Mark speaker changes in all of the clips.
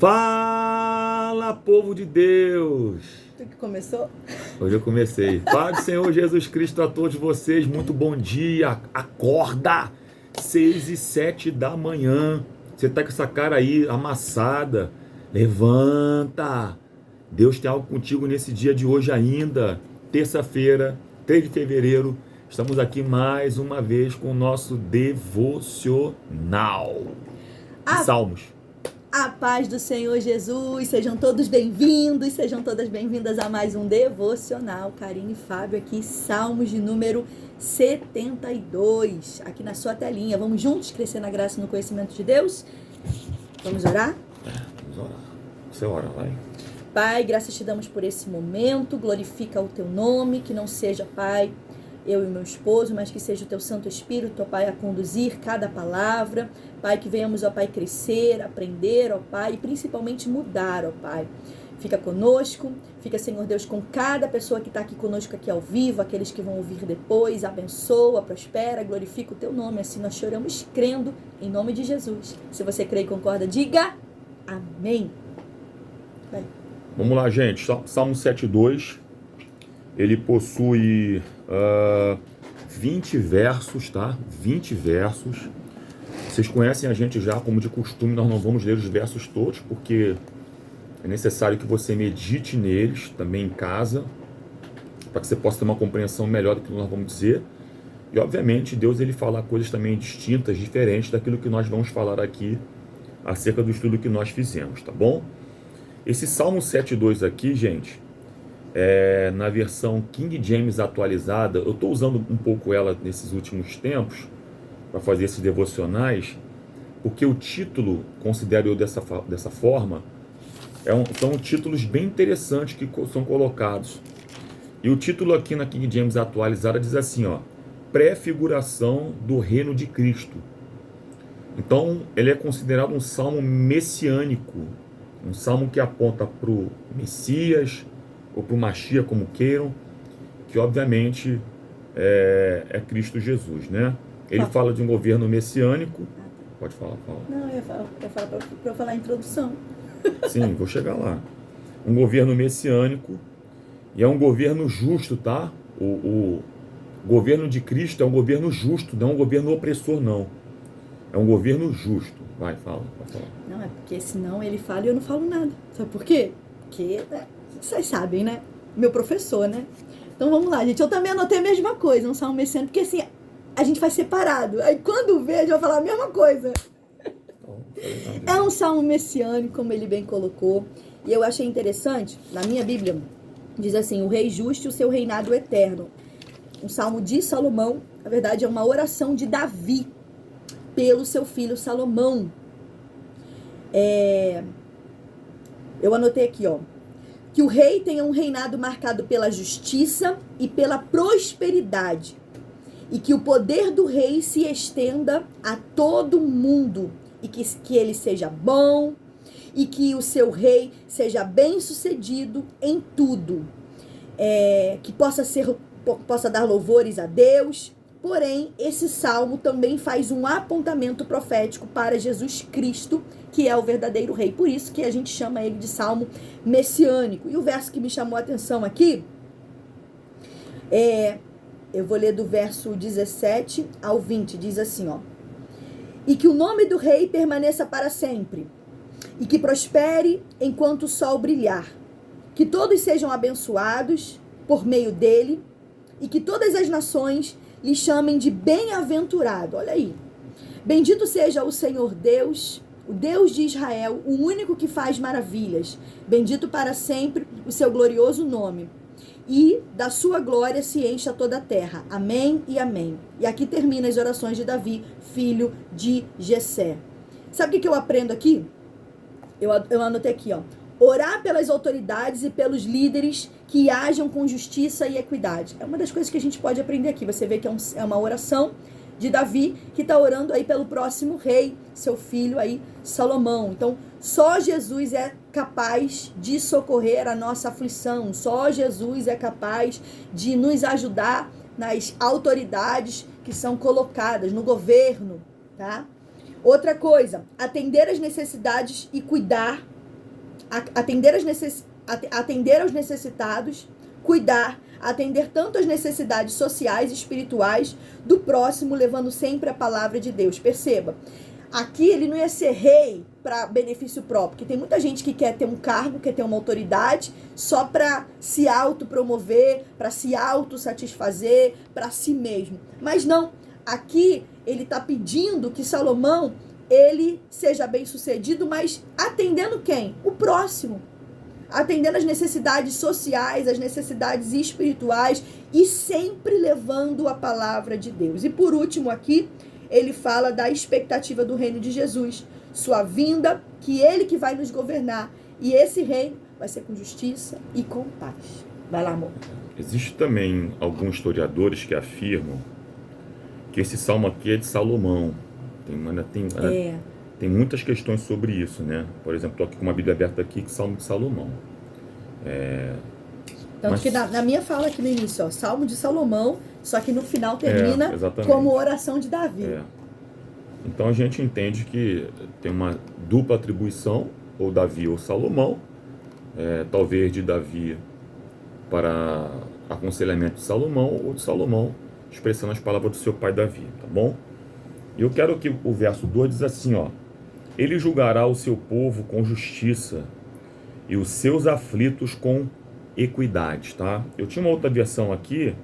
Speaker 1: Fala, povo de Deus!
Speaker 2: Tu que começou?
Speaker 1: Hoje eu comecei. Paz do Senhor Jesus Cristo a todos vocês, muito bom dia. Acorda! 6h07 da manhã. Você tá com essa cara aí amassada. Levanta! Deus tem algo contigo nesse dia de hoje ainda. Terça-feira, 3 de fevereiro. Estamos aqui mais uma vez com o nosso devocional de Salmos.
Speaker 2: A paz do Senhor Jesus, sejam todos bem-vindos, sejam todas bem-vindas a mais um devocional. Karine e Fábio aqui, Salmos de número 72, aqui na sua telinha. Vamos juntos crescer na graça e no conhecimento de Deus? Vamos orar?
Speaker 1: Vamos orar. Você ora, vai.
Speaker 2: Pai, graças te damos por esse momento, glorifica o teu nome, que não seja, Pai, eu e meu esposo, mas que seja o teu Santo Espírito, ó Pai, a conduzir cada palavra. Pai, que venhamos, ó Pai, crescer, aprender, ó Pai, e principalmente mudar, ó Pai. Fica conosco, fica, Senhor Deus, com cada pessoa que está aqui conosco aqui ao vivo, aqueles que vão ouvir depois, abençoa, prospera, glorifica o teu nome. Assim nós choramos crendo em nome de Jesus. Se você crê e concorda, diga amém. Vai.
Speaker 1: Vamos lá, gente. Salmo 7:2. Ele possui 20 versos, tá? 20 versos. Vocês conhecem a gente já, como de costume, nós não vamos ler os versos todos, porque é necessário que você medite neles também em casa, para que você possa ter uma compreensão melhor do que nós vamos dizer. E, obviamente, Deus ele fala coisas também distintas, diferentes daquilo que nós vamos falar aqui acerca do estudo que nós fizemos, tá bom? Esse Salmo 7:2 aqui, gente, na versão King James atualizada, eu estou usando um pouco ela nesses últimos tempos, para fazer esses devocionais, porque o título, considero eu dessa forma, são títulos bem interessantes que são colocados. E o título aqui na King James atualizada diz assim, ó, prefiguração do reino de Cristo. Então, ele é considerado um salmo messiânico, um salmo que aponta para o Messias, ou para o Mashiach, como queiram, que obviamente é Cristo Jesus, né? Ele fala de um governo messiânico. Pode falar, fala.
Speaker 2: Não, eu ia falar para eu falar a introdução.
Speaker 1: Sim, vou chegar lá. Um governo messiânico, e é um governo justo, tá? O governo de Cristo é um governo justo, não é um governo opressor, não. É um governo justo. Vai, fala, pode falar.
Speaker 2: Não, é porque senão ele fala e eu não falo nada. Sabe por quê? Porque, vocês sabem, né? Meu professor, né? Então vamos lá, gente. Eu também anotei a mesma coisa, um salmo messiânico, porque assim, a gente faz separado. Aí quando vê, a gente vai falar a mesma coisa. É um salmo messiânico, como ele bem colocou. E eu achei interessante, na minha Bíblia, diz assim, o rei justo e o seu reinado eterno. Um salmo de Salomão, na verdade é uma oração de Davi, pelo seu filho Salomão. Eu anotei aqui, ó. Que o rei tenha um reinado marcado pela justiça e pela prosperidade. E que o poder do rei se estenda a todo mundo. E que ele seja bom. E que o seu rei seja bem sucedido em tudo. Que possa dar louvores a Deus. Porém, esse salmo também faz um apontamento profético para Jesus Cristo, que é o verdadeiro rei. Por isso que a gente chama ele de salmo messiânico. E o verso que me chamou a atenção aqui eu vou ler do verso 17 ao 20, diz assim, ó. E que o nome do rei permaneça para sempre, e que prospere enquanto o sol brilhar. Que todos sejam abençoados por meio dele, e que todas as nações lhe chamem de bem-aventurado. Olha aí. Bendito seja o Senhor Deus, o Deus de Israel, o único que faz maravilhas. Bendito para sempre o seu glorioso nome. E da sua glória se encha toda a terra. Amém e amém. E aqui termina as orações de Davi, filho de Jessé. Sabe o que eu aprendo aqui? Eu anotei aqui, ó. Orar pelas autoridades e pelos líderes que ajam com justiça e equidade. É uma das coisas que a gente pode aprender aqui. Você vê que é uma oração de Davi que está orando aí pelo próximo rei, seu filho aí, Salomão. Então, só Jesus é capaz de socorrer a nossa aflição. Só Jesus é capaz de nos ajudar nas autoridades que são colocadas no governo, tá? Outra coisa, atender às necessidades e cuidar atender aos necessitados, cuidar, atender tanto às necessidades sociais e espirituais do próximo, levando sempre a palavra de Deus. Perceba, aqui ele não ia ser rei para benefício próprio, porque tem muita gente que quer ter um cargo, quer ter uma autoridade, só para se autopromover, para se autossatisfazer, para si mesmo. Mas não, aqui ele está pedindo que Salomão, ele seja bem sucedido, mas atendendo quem? O próximo. Atendendo as necessidades sociais, as necessidades espirituais e sempre levando a palavra de Deus. E por último aqui, ele fala da expectativa do reino de Jesus, sua vinda, que ele que vai nos governar. E esse reino vai ser com justiça e com paz. Vai lá, amor.
Speaker 1: Existe também alguns historiadores que afirmam que esse salmo aqui é de Salomão. Tem muitas questões sobre isso, né? Por exemplo, estou aqui com uma Bíblia aberta aqui, que é Salmo de Salomão.
Speaker 2: Tanto que na minha fala aqui no início, ó, Salmo de Salomão, só que no final termina como oração de Davi.
Speaker 1: Então a gente entende que tem uma dupla atribuição, ou Davi ou Salomão, talvez de Davi para aconselhamento de Salomão, ou de Salomão expressando as palavras do seu pai Davi, tá bom? E eu quero que o verso 2 diz assim, ó: ele julgará o seu povo com justiça e os seus aflitos com equidade, tá? Eu tinha uma outra versão aqui,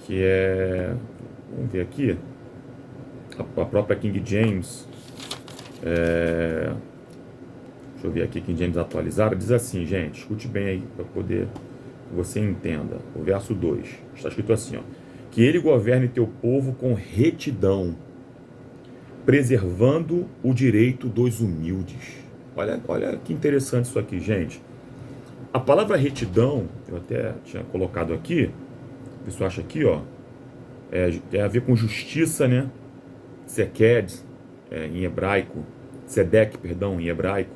Speaker 1: que vamos ver aqui, a própria King James, deixa eu ver aqui, King James atualizada, diz assim, gente, escute bem aí, para poder que você entenda, o verso 2, está escrito assim, ó: que ele governe teu povo com retidão, preservando o direito dos humildes. Olha que interessante isso aqui, gente. A palavra retidão, eu até tinha colocado aqui, o pessoal acha aqui, ó, tem a ver com justiça, né? Seked, em hebraico, Sedek, perdão, em hebraico,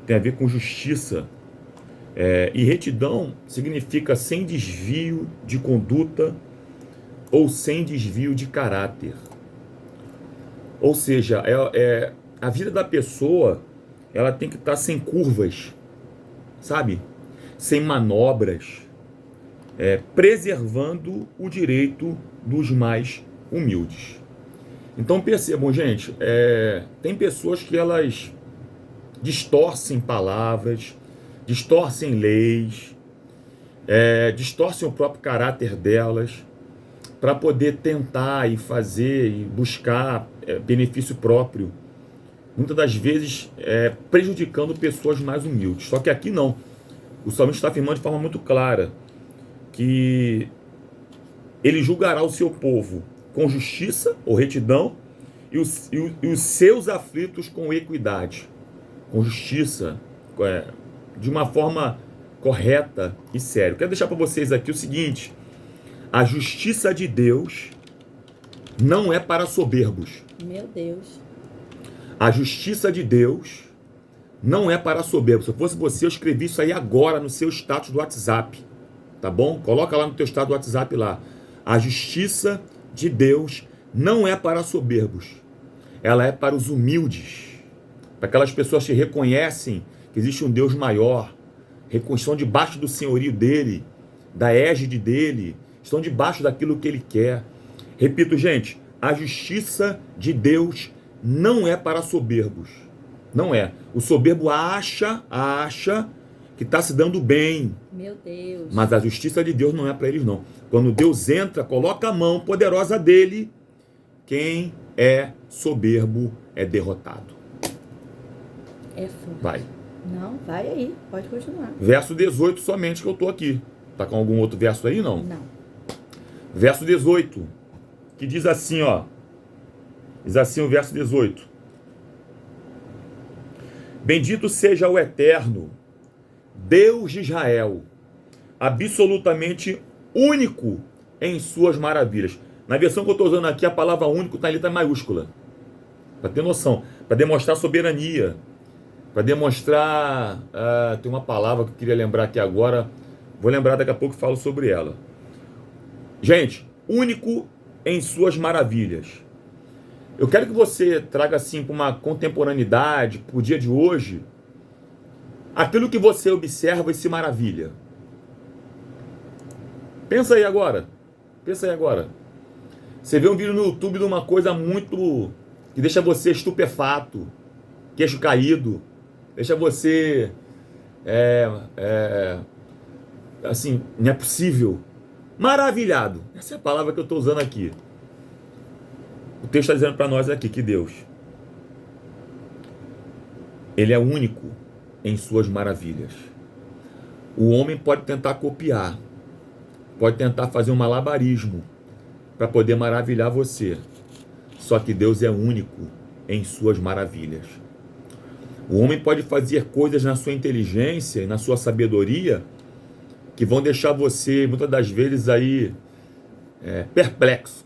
Speaker 1: tem a ver com justiça. E retidão significa sem desvio de conduta ou sem desvio de caráter. Ou seja, a vida da pessoa, ela tem que estar sem curvas, sabe? Sem manobras, preservando o direito dos mais humildes. Então percebam, gente, tem pessoas que elas distorcem palavras, distorcem leis, distorcem o próprio caráter delas, para poder tentar e fazer e buscar benefício próprio, muitas das vezes prejudicando pessoas mais humildes. Só que aqui não. O salmista está afirmando de forma muito clara que ele julgará o seu povo com justiça ou retidão e os seus aflitos com equidade, com justiça, de uma forma correta e séria. Quero deixar para vocês aqui o seguinte: a justiça de Deus não é para soberbos.
Speaker 2: Meu Deus.
Speaker 1: A justiça de Deus não é para soberbos. Se eu fosse você, eu escrevi isso aí agora no seu status do WhatsApp. Tá bom? Coloca lá no teu status do WhatsApp lá. A justiça de Deus não é para soberbos. Ela é para os humildes. Para aquelas pessoas que reconhecem que existe um Deus maior. Estão debaixo do senhorio dele, da égide dele. Estão debaixo daquilo que ele quer. Repito, gente, a justiça de Deus não é para soberbos. Não é. O soberbo acha que está se dando bem.
Speaker 2: Meu Deus.
Speaker 1: Mas a justiça de Deus não é para eles, não. Quando Deus entra, coloca a mão poderosa dele, quem é soberbo é derrotado.
Speaker 2: É forte.
Speaker 1: Vai.
Speaker 2: Não, vai aí. Pode continuar.
Speaker 1: Verso 18 somente que eu estou aqui. Tá com algum outro verso aí, não?
Speaker 2: Não.
Speaker 1: Verso 18, que diz assim, ó. Diz assim o verso 18. Bendito seja o Eterno, Deus de Israel, absolutamente único em suas maravilhas. Na versão que eu estou usando aqui, a palavra único está em letra maiúscula. Para ter noção. Para demonstrar soberania. Para demonstrar... tem uma palavra que eu queria lembrar aqui agora. Vou lembrar daqui a pouco e falo sobre ela. Gente, único em suas maravilhas. Eu quero que você traga assim para uma contemporaneidade, para o dia de hoje, aquilo que você observa e se maravilha. Pensa aí agora. Pensa aí agora. Você vê um vídeo no YouTube de uma coisa muito... que deixa você estupefato, queixo caído, deixa você... assim, não é possível. Maravilhado. Essa é a palavra que eu estou usando aqui. O texto está dizendo para nós aqui que Deus, Ele é único em suas maravilhas. O homem pode tentar copiar, pode tentar fazer um malabarismo para poder maravilhar você. Só que Deus é único em suas maravilhas. O homem pode fazer coisas na sua inteligência e na sua sabedoria que vão deixar você, muitas das vezes, aí perplexo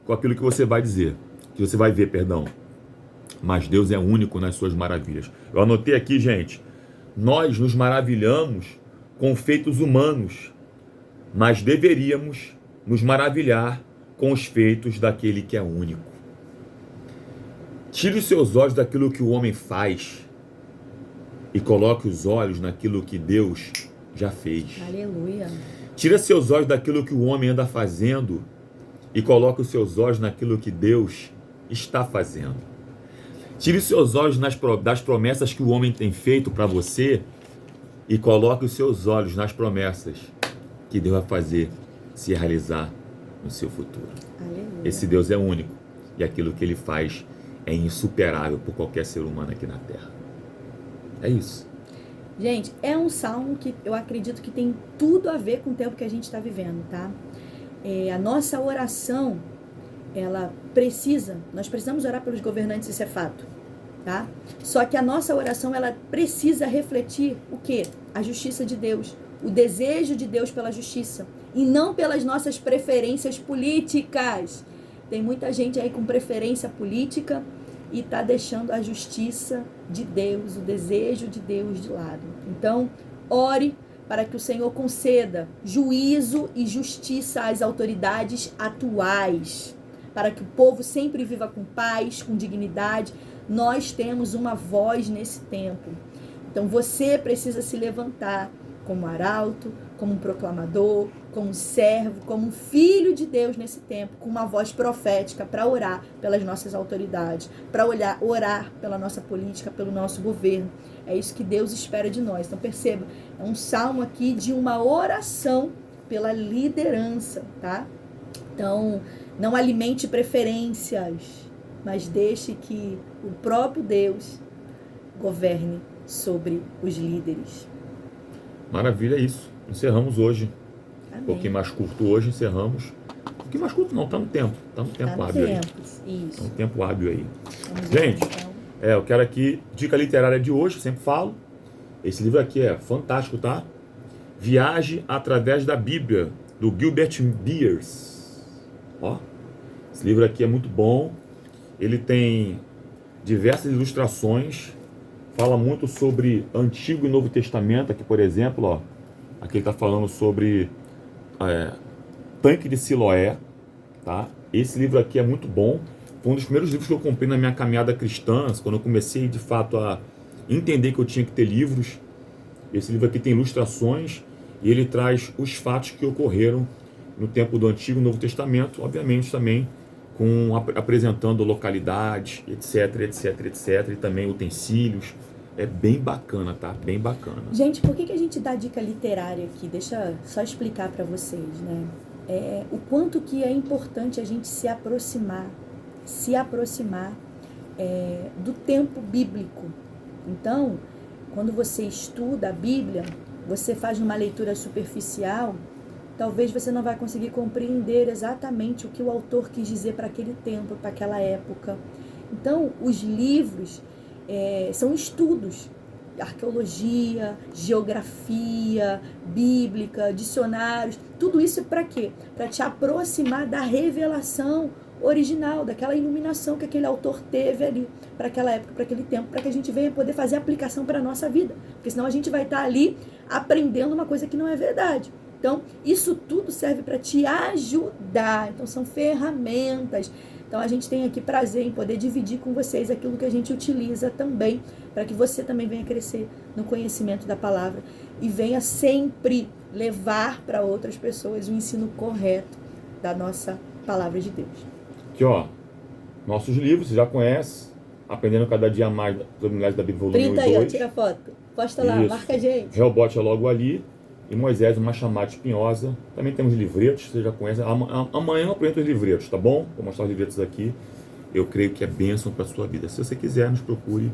Speaker 1: com aquilo que você vai dizer, que você vai ver, perdão. Mas Deus é único nas suas maravilhas. Eu anotei aqui, gente, nós nos maravilhamos com feitos humanos, mas deveríamos nos maravilhar com os feitos daquele que é único. Tire os seus olhos daquilo que o homem faz e coloque os olhos naquilo que Deus já fez.
Speaker 2: Aleluia.
Speaker 1: Tira seus olhos daquilo que o homem anda fazendo e coloque os seus olhos naquilo que Deus está fazendo. Tire os seus olhos das promessas que o homem tem feito para você e coloque os seus olhos nas promessas que Deus vai fazer se realizar no seu futuro.
Speaker 2: Aleluia.
Speaker 1: Esse Deus é único e aquilo que Ele faz é insuperável por qualquer ser humano aqui na Terra. É isso.
Speaker 2: Gente, é um salmo que eu acredito que tem tudo a ver com o tempo que a gente está vivendo, tá? A nossa oração, nós precisamos orar pelos governantes, isso é fato, tá? Só que a nossa oração, ela precisa refletir o quê? A justiça de Deus, o desejo de Deus pela justiça, e não pelas nossas preferências políticas. Tem muita gente aí com preferência política e está deixando a justiça de Deus, o desejo de Deus de lado. Então, ore para que o Senhor conceda juízo e justiça às autoridades atuais, para que o povo sempre viva com paz, com dignidade. Nós temos uma voz nesse tempo. Então, você precisa se levantar como arauto, como um proclamador, como um servo, como um filho de Deus nesse tempo, com uma voz profética para orar pelas nossas autoridades, para orar pela nossa política, pelo nosso governo. É isso que Deus espera de nós. Então perceba, é um salmo aqui de uma oração pela liderança, tá? Então, não alimente preferências, mas deixe que o próprio Deus governe sobre os líderes.
Speaker 1: Maravilha, é isso. Encerramos hoje.
Speaker 2: Amém.
Speaker 1: Um pouquinho mais curto hoje, encerramos. Um pouquinho mais curto não, está no tempo. Está no tempo hábil aí.
Speaker 2: Isso.
Speaker 1: Está no tempo hábil aí.
Speaker 2: Vamos
Speaker 1: Gente,
Speaker 2: ver, então.
Speaker 1: eu quero aqui, dica literária de hoje, sempre falo. Esse livro aqui é fantástico, tá? Viagem através da Bíblia, do Gilbert Bierce. Ó, esse livro aqui é muito bom. Ele tem diversas ilustrações. Fala muito sobre Antigo e Novo Testamento. Aqui, por exemplo, ó. Aqui ele está falando sobre Tanque de Siloé, tá? Esse livro aqui é muito bom. Foi um dos primeiros livros que eu comprei na minha caminhada cristã, quando eu comecei, de fato, a entender que eu tinha que ter livros. Esse livro aqui tem ilustrações e ele traz os fatos que ocorreram no tempo do Antigo e Novo Testamento, obviamente também apresentando localidades, etc, etc, etc, e também utensílios. É bem bacana, tá? Bem bacana.
Speaker 2: Gente, por que a gente dá dica literária aqui? Deixa eu só explicar para vocês, né? O quanto que é importante a gente se aproximar do tempo bíblico. Então, quando você estuda a Bíblia, você faz uma leitura superficial, talvez você não vai conseguir compreender exatamente o que o autor quis dizer para aquele tempo, para aquela época. Então, os livros são estudos, arqueologia, geografia, bíblica, dicionários, tudo isso é para quê? Para te aproximar da revelação original, daquela iluminação que aquele autor teve ali, para aquela época, para aquele tempo, para que a gente venha poder fazer aplicação para a nossa vida, porque senão a gente vai estar ali aprendendo uma coisa que não é verdade. Então, isso tudo serve para te ajudar. Então, são ferramentas. Então a gente tem aqui prazer em poder dividir com vocês aquilo que a gente utiliza também, para que você também venha crescer no conhecimento da palavra e venha sempre levar para outras pessoas o ensino correto da nossa palavra de Deus.
Speaker 1: Aqui, ó, nossos livros, você já conhece, Aprendendo Cada Dia Mais sobre Milagres da Bíblia, volume 1
Speaker 2: Printa
Speaker 1: e
Speaker 2: aí, ó,
Speaker 1: 2.
Speaker 2: tira foto. Posta lá,
Speaker 1: Isso.
Speaker 2: marca a gente.
Speaker 1: Rehobote é logo ali. E Moisés, uma chamada espinhosa. Também temos livretos, você já conhece. Amanhã eu apresento os livretos, tá bom? Vou mostrar os livretos aqui. Eu creio que é bênção para a sua vida. Se você quiser, nos procure.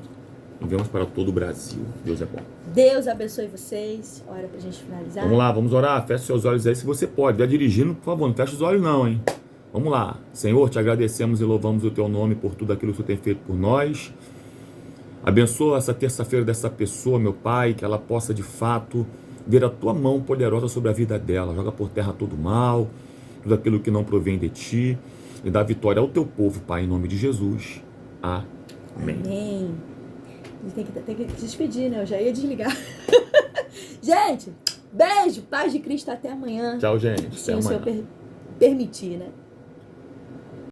Speaker 1: Enviamos para todo o Brasil. Deus é bom.
Speaker 2: Deus abençoe vocês. Hora pra gente finalizar.
Speaker 1: Vamos lá, vamos orar. Feche seus olhos aí se você pode. Vai dirigindo, por favor, não feche os olhos não, hein? Vamos lá. Senhor, te agradecemos e louvamos o teu nome por tudo aquilo que o Senhor tem feito por nós. Abençoa essa terça-feira dessa pessoa, meu Pai, que ela possa de fato ver a tua mão poderosa sobre a vida dela. Joga por terra todo mal, tudo aquilo que não provém de ti, e dá vitória ao teu povo, Pai, em nome de Jesus. Amém.
Speaker 2: Amém. Tem que se despedir, né? Eu já ia desligar. Gente, beijo, paz de Cristo, até amanhã.
Speaker 1: Tchau, gente.
Speaker 2: Se
Speaker 1: Até
Speaker 2: o
Speaker 1: amanhã.
Speaker 2: Senhor permitir, né?